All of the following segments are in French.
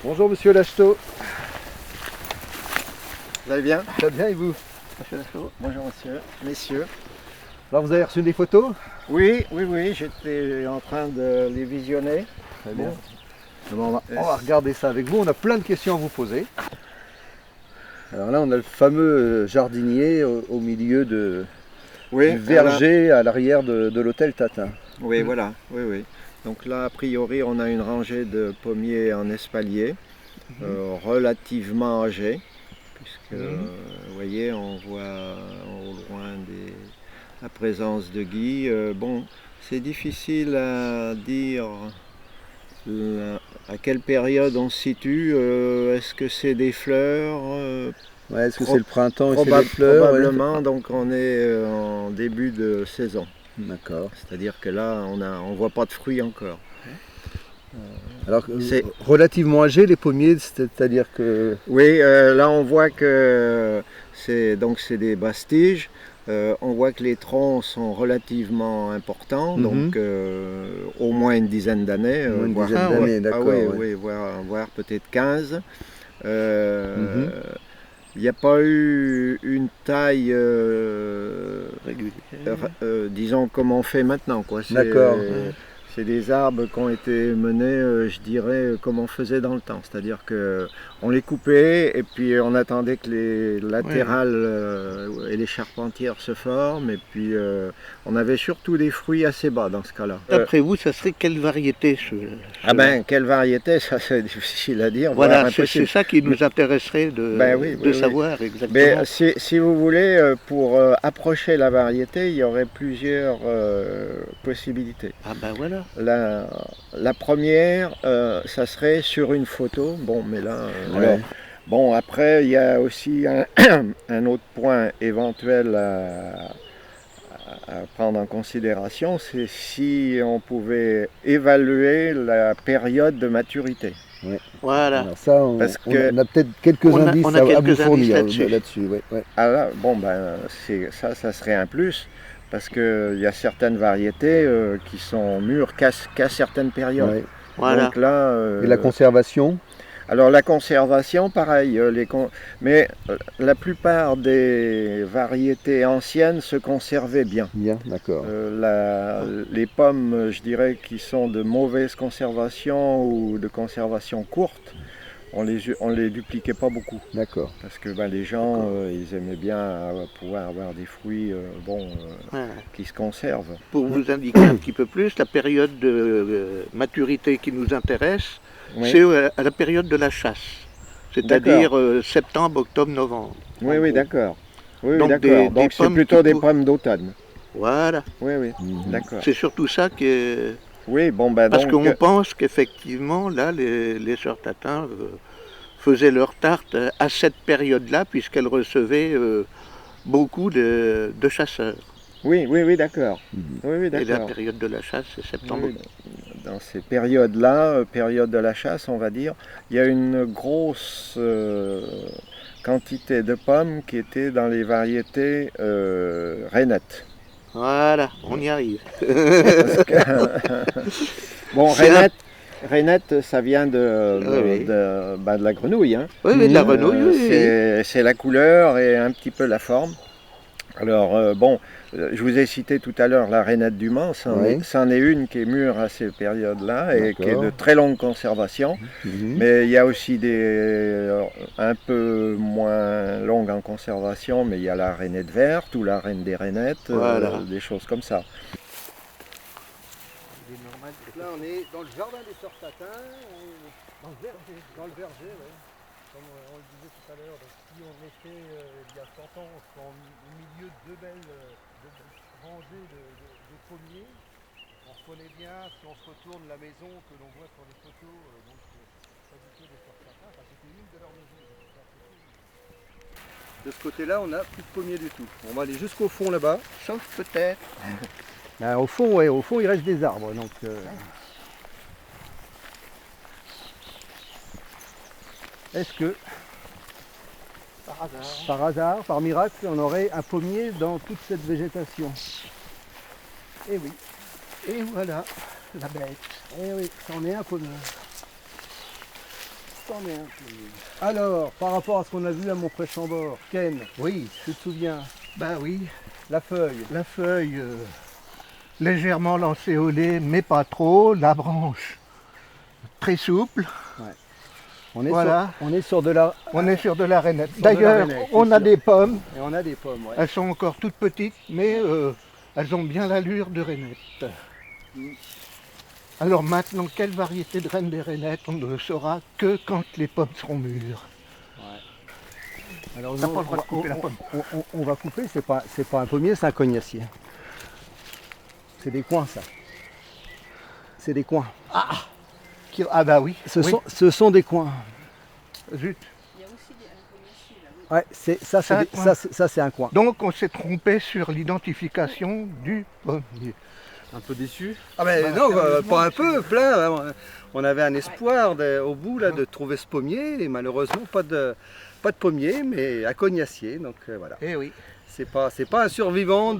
Bonjour Monsieur Lacheteau. Vous allez bien? Très bien et vous? Monsieur Lachaud. Bonjour monsieur, messieurs. Alors vous avez reçu des photos? Oui, j'étais en train de les visionner. Très bien. Bon. On va regarder ça avec vous, on a plein de questions à vous poser. Alors là on a le fameux jardinier au milieu du verger à l'arrière de l'hôtel Tatin. Oui, voilà, oui. Donc là, a priori, on a une rangée de pommiers en espalier, relativement âgés, puisque, vous voyez, on voit au loin la présence de gui. Bon, c'est difficile à dire à quelle période on se situe. Est-ce que c'est des fleurs? Est-ce que c'est le printemps et c'est les fleurs? Probablement, donc on est en début de saison. D'accord. C'est-à-dire que là, on ne voit pas de fruits encore. Alors, c'est relativement âgé les pommiers, c'est-à-dire que... Oui, là on voit que c'est des bastiges. On voit que les troncs sont relativement importants, donc au moins une dizaine d'années. D'accord. Oui, voire peut-être 15. Il n'y a pas eu une taille disons comme on fait maintenant, quoi. D'accord. C'est des arbres qui ont été menés, je dirais, comme on faisait dans le temps. C'est-à-dire qu'on les coupait et puis on attendait que les latérales et les charpentières se forment. Et puis on avait surtout des fruits assez bas dans ce cas-là. D'après vous, ça serait quelle variété Quelle variété, ça c'est difficile à dire. Voilà, c'est ça qui nous intéresserait de savoir exactement. Mais si vous voulez, pour approcher la variété, il y aurait plusieurs possibilités. Ah ben voilà. La première, ça serait sur une photo. Bon, mais là, bon, après, il y a aussi un autre point éventuel à prendre en considération, c'est si on pouvait évaluer la période de maturité. Oui. Voilà. Alors ça, on a peut-être quelques indices à vous fournir là-dessus. Ah là, bon, ça serait un plus. Parce qu'il y a certaines variétés qui sont mûres qu'à certaines périodes. Ouais. Voilà. Donc là, et la conservation? Alors la conservation, pareil. Mais la plupart des variétés anciennes se conservaient bien. Bien, d'accord. Les pommes, je dirais, qui sont de mauvaise conservation ou de conservation courte, on les dupliquait pas beaucoup. D'accord. Parce que les gens, ils aimaient bien pouvoir avoir des fruits qui se conservent. Pour vous indiquer un petit peu plus, la période de maturité qui nous intéresse, c'est à la période de la chasse. C'est-à-dire septembre, octobre, novembre. Oui, d'accord. Donc Donc c'est plutôt des pommes d'automne. Voilà. Oui, d'accord. C'est surtout ça que... Oui, parce qu'on pense qu'effectivement, là, les sœurs Tatin faisaient leur tarte à cette période-là, puisqu'elles recevaient beaucoup de chasseurs. Oui, d'accord. Et la période de la chasse, c'est septembre. Dans ces périodes-là, période de la chasse, on va dire, il y a une grosse quantité de pommes qui étaient dans les variétés rainettes. Voilà, on y arrive. Bon, rainette, ça vient de la grenouille. Hein. Oui, de la grenouille. C'est la couleur et un petit peu la forme. Alors, je vous ai cité tout à l'heure la rainette du Mans. C'en est une qui est mûre à ces périodes-là et qui est de très longue conservation. Mais il y a aussi des un peu moins longues en conservation, mais il y a la rainette verte ou la reine des rainettes, des choses comme ça. Là, on est dans le jardin des sœurs Tatin, dans le verger, comme on le disait tout à l'heure. Si on était il y a 100 ans, on serait au milieu de deux belles rangées de pommiers. On reconnaît bien, si on se retourne, la maison que l'on voit sur les photos, donc pas du tout des sœurs Tatin, c'était une de leurs maisons. De ce côté-là, on n'a plus de pommiers du tout. On va aller jusqu'au fond là-bas. Sauf peut-être. Au fond, il reste des arbres. Donc, est-ce que, par hasard, par miracle, on aurait un pommier dans toute cette végétation? Eh oui. Et voilà, la bête. Eh oui, c'en est un pommier. t'en ai un. Alors, par rapport à ce qu'on a vu à Montpré-Chambord, Ken, Oui, tu te souviens, bah oui, la feuille. la feuille légèrement lancéolée, mais pas trop, la branche très souple. On est, Voilà. on est sur de la... On est sur de la rainette. Sur de la D'ailleurs, rainette, on c'est a sûr. des pommes, Et on a des pommes, ouais. elles sont encore toutes petites, mais elles ont bien l'allure de rainette. Alors maintenant, quelle variété de graines des rainettes, on ne le saura que quand les pommes seront mûres. Alors, On n'a pas le droit de couper la pomme. On va couper, c'est pas un pommier, c'est un cognacier. C'est des coins, ça. C'est des coins. Ah bah oui, oui. Ce sont des coins. Zut. Ouais, ça C'est un c'est coin. ça c'est un coin. Donc on s'est trompé sur l'identification du pommier. Un peu déçu. Ah ben Bah, non, sérieusement, pas un peu, plein. On avait un espoir au bout là, de trouver ce pommier et malheureusement pas de pommier, mais un cognacier. Donc voilà. Eh oui. C'est pas un survivant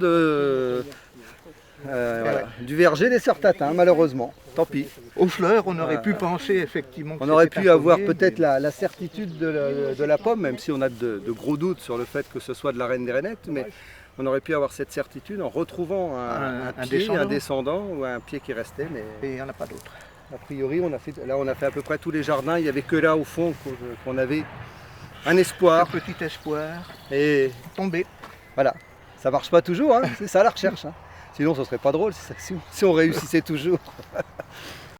voilà, du verger des Sœurs Tatin, malheureusement. Tant pis. Aux fleurs, on aurait pu penser effectivement que On aurait c'était pu un avoir pommier, peut-être mais- la certitude de la pomme, même si on a de gros doutes sur le fait que ce soit de la reine des rainettes, mais on aurait pu avoir cette certitude en retrouvant un pied, descendant. un descendant ou un pied qui restait. Mais Et il n'y en a pas d'autres. a priori, on a fait à peu près tous les jardins. Il n'y avait que là au fond qu'on avait un espoir. Un petit espoir Et tombé. voilà, ça marche pas toujours, hein, c'est ça la recherche. Hein. Sinon, ce serait pas drôle si on réussissait toujours.